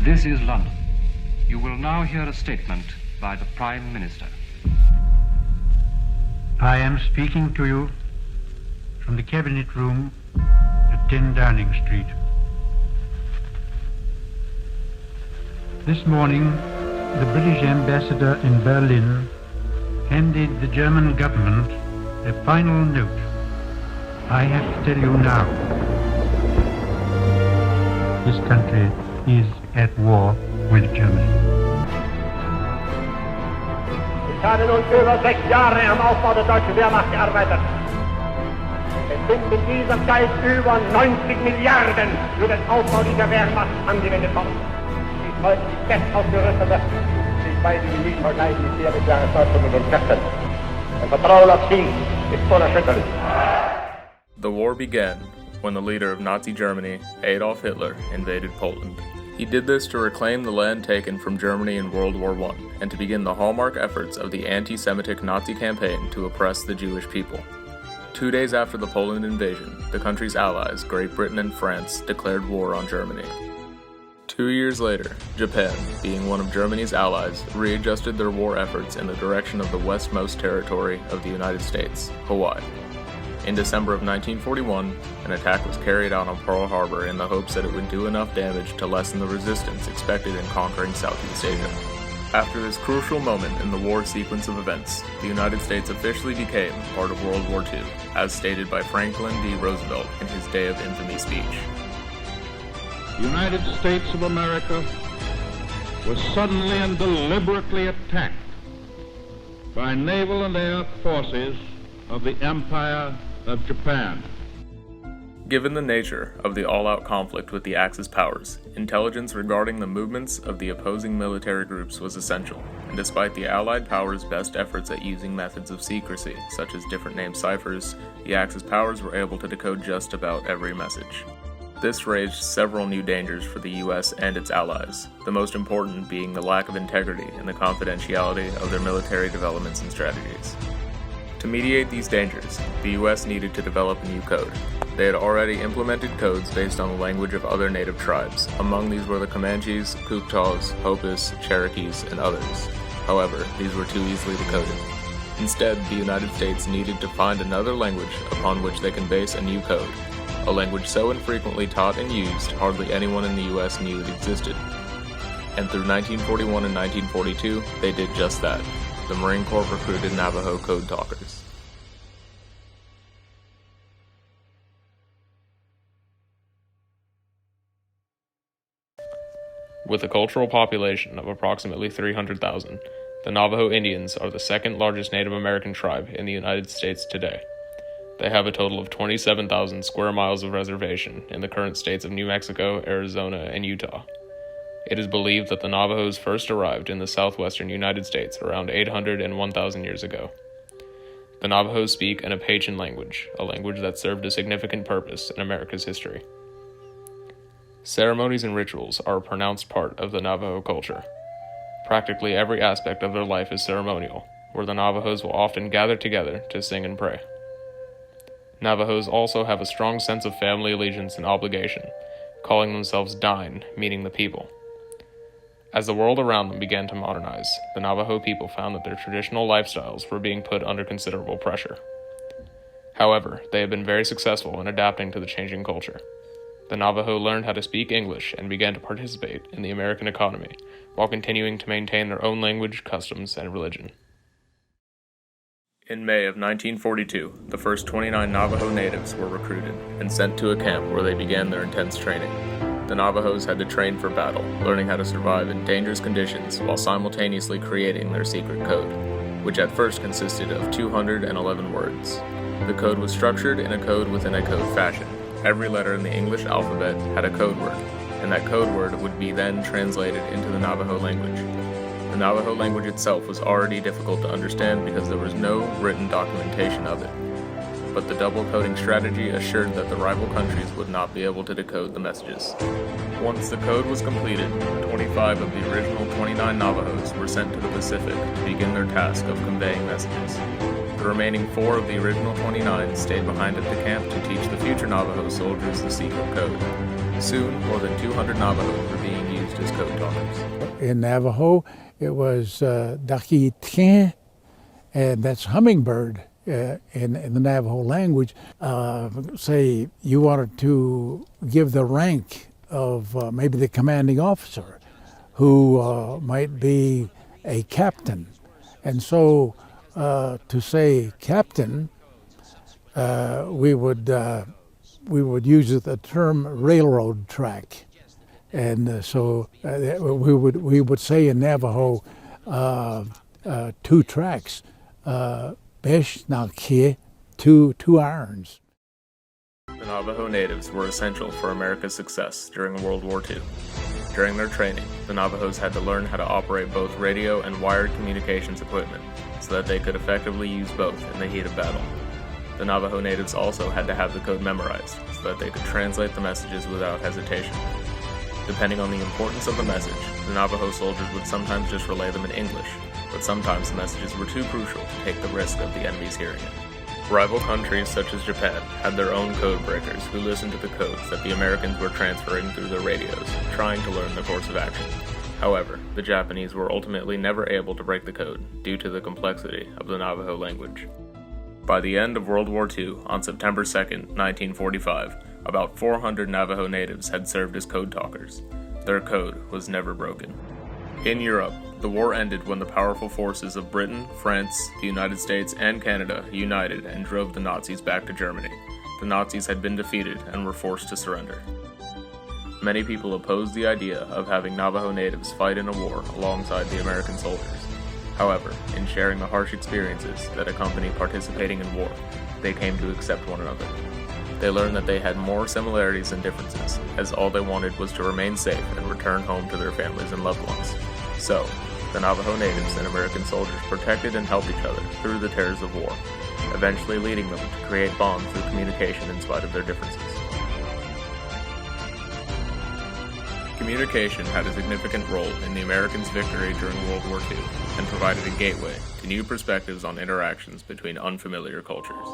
This is London. You will now hear a statement by the Prime Minister. I am speaking to you from the Cabinet Room at 10 Downing Street. This morning, the British ambassador in Berlin handed the German government a final note. I have to tell you now, this country is at war with Germany. Ich habe nun über 6 Jahre am Aufbau der deutschen Wehrmacht gearbeitet. Es sind in dieser Zeit über 90 Milliarden für den Aufbau dieser Wehrmacht angewendet worden. Sie ist heute die bestausgerüstete, sich beide Militäreinheit mit der Jahresleistung und Kräften. Ein Vertrauen auf sie ist unerschütterlich. The war began when the leader of Nazi Germany, Adolf Hitler, invaded Poland. He did this to reclaim the land taken from Germany in World War I, and to begin the hallmark efforts of the anti-Semitic Nazi campaign to oppress the Jewish people. 2 days after the Poland invasion, the country's allies, Great Britain and France, declared war on Germany. 2 years later, Japan, being one of Germany's allies, readjusted their war efforts in the direction of the westmost territory of the United States, Hawaii. In December of 1941, an attack was carried out on Pearl Harbor in the hopes that it would do enough damage to lessen the resistance expected in conquering Southeast Asia. After this crucial moment in the war sequence of events, the United States officially became part of World War II, as stated by Franklin D. Roosevelt in his Day of Infamy speech. The United States of America was suddenly and deliberately attacked by naval and air forces of the Empire of Japan. Given the nature of the all-out conflict with the Axis powers, intelligence regarding the movements of the opposing military groups was essential, and despite the Allied powers' best efforts at using methods of secrecy, such as different name ciphers, the Axis powers were able to decode just about every message. This raised several new dangers for the US and its allies, the most important being the lack of integrity and the confidentiality of their military developments and strategies. To mediate these dangers, the US needed to develop a new code. They had already implemented codes based on the language of other native tribes. Among these were the Comanches, Choctaws, Hopis, Cherokees, and others. However, these were too easily decoded. Instead, the United States needed to find another language upon which they can base a new code, a language so infrequently taught and used hardly anyone in the US knew it existed. And through 1941 and 1942, they did just that. The Marine Corps recruited Navajo code talkers. With a cultural population of approximately 300,000, the Navajo Indians are the second largest Native American tribe in the United States today. They have a total of 27,000 square miles of reservation in the current states of New Mexico, Arizona, and Utah. It is believed that the Navajos first arrived in the southwestern United States around 800 and 1,000 years ago. The Navajos speak an Apache language, a language that served a significant purpose in America's history. Ceremonies and rituals are a pronounced part of the Navajo culture. Practically every aspect of their life is ceremonial, where the Navajos will often gather together to sing and pray. Navajos also have a strong sense of family allegiance and obligation, calling themselves Dine, meaning the people. As the world around them began to modernize, the Navajo people found that their traditional lifestyles were being put under considerable pressure. However, they have been very successful in adapting to the changing culture. The Navajo learned how to speak English and began to participate in the American economy, while continuing to maintain their own language, customs, and religion. In May of 1942, the first 29 Navajo natives were recruited and sent to a camp where they began their intense training. The Navajos had to train for battle, learning how to survive in dangerous conditions while simultaneously creating their secret code, which at first consisted of 211 words. The code was structured in a code within a code fashion. Every letter in the English alphabet had a code word, and that code word would be then translated into the Navajo language. The Navajo language itself was already difficult to understand because there was no written documentation of it. But the double coding strategy assured that the rival countries would not be able to decode the messages. Once the code was completed, 25 of the original 29 Navajos were sent to the Pacific to begin their task of conveying messages. The remaining 4 of the original 29 stayed behind at the camp to teach the future Navajo soldiers the secret code. Soon, more than 200 Navajos were being used as code talkers. In Navajo, it was Daki Tien, and that's hummingbird in the Navajo language. Say you wanted to give the rank of maybe the commanding officer, who might be a captain. And so to say captain, we would use the term railroad track. And so we would say in Navajo 2 tracks, besh na kie, 2 irons. The Navajo natives were essential for America's success during World War II. During their training, the Navajos had to learn how to operate both radio and wired communications equipment so that they could effectively use both in the heat of battle. The Navajo natives also had to have the code memorized so that they could translate the messages without hesitation. Depending on the importance of the message, the Navajo soldiers would sometimes just relay them in English, but sometimes the messages were too crucial to take the risk of the enemy's hearing it. Rival countries such as Japan had their own code breakers who listened to the codes that the Americans were transferring through their radios, trying to learn the course of action. However, the Japanese were ultimately never able to break the code due to the complexity of the Navajo language. By the end of World War II, on September 2, 1945, about 400 Navajo natives had served as code talkers. Their code was never broken. In Europe, the war ended when the powerful forces of Britain, France, the United States, and Canada united and drove the Nazis back to Germany. The Nazis had been defeated and were forced to surrender. Many people opposed the idea of having Navajo natives fight in a war alongside the American soldiers. However, in sharing the harsh experiences that accompany participating in war, they came to accept one another. They learned that they had more similarities than differences, as all they wanted was to remain safe and return home to their families and loved ones. So, the Navajo natives and American soldiers protected and helped each other through the terrors of war, eventually leading them to create bonds through communication in spite of their differences. Communication had a significant role in the Americans' victory during World War II and provided a gateway to new perspectives on interactions between unfamiliar cultures.